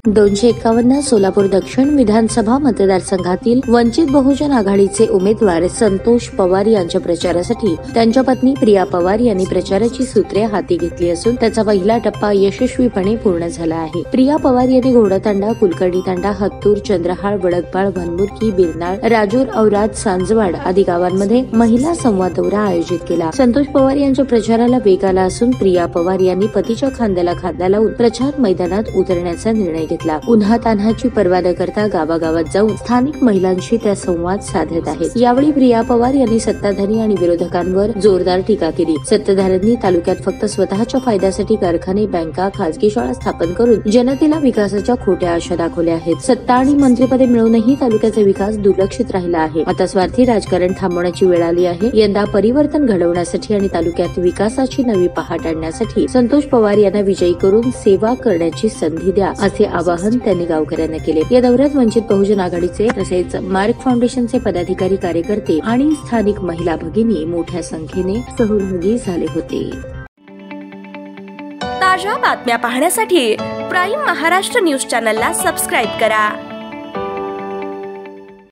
251 सोलापूर दक्षिण विधानसभा मतदारसंघातील वंचित बहुजन आघाडीचे उमेदवार संतोष पवार यांच्या प्रचारासाठी त्यांच्या पत्नी प्रिया पवार यांनी प्रचाराची सूत्रे हाती घेतली असून त्याचा पहिला टप्पा यशस्वीपणे पूर्ण झाला आहे। प्रिया पवार यांनी घोडतांडा, कुलकर्णी तांडा, हत्तूर, चंद्रहाळ, वडकपाळ, वनमुर्की, बिरनाळ, राजूर, औराद, सांजवाड आदी गावांमध्ये महिला संवाद दौरा आयोजित केला। संतोष पवार यांच्या प्रचाराला वेग आला असून प्रिया पवार यांनी पतीच्या खांद्याला खांदा लावून प्रचार मैदानात उतरण्याचा निर्णय घेतला। उन्हातान्हाची पर्वा न करता गावागावात जाऊन स्थानिक महिलांशी त्या संवाद साधत आहेत। यावेळी प्रिया पवार यांनी सत्ताधारी आणि विरोधकांवर जोरदार टीका केली। सत्ताधाऱ्यांनी तालुक्यात फक्त स्वतःच्या फायद्यासाठी कारखाने, बँका, खासगी शाळा स्थापन करून जनतेला विकासाच्या खोट्या आशा दाखवल्या आहेत। सत्ता आणि मंत्रिपदे मिळूनही तालुक्याचा विकास दुर्लक्षित राहिला आहे। आता स्वार्थी राजकारण थांबवण्याची वेळ आली आहे। यंदा परिवर्तन घडवण्यासाठी आणि तालुक्यात विकासाची नवी पहाट आणण्यासाठी संतोष पवार यांना विजयी करून सेवा करण्याची संधी द्या असे आवाहन त्यांनी गावकऱ्यांना केले। या दौऱ्यात वंचित बहुजन आघाडीचे तसेच मार्क फाउंडेशनचे पदाधिकारी, कार्यकर्ते आणि स्थानिक महिला भगिनी मोठ्या संख्येने सहभागी झाले होते। ताज्या बातम्या पाहण्यासाठी प्राईम महाराष्ट्र न्यूज चॅनलला सबस्क्राईब करा।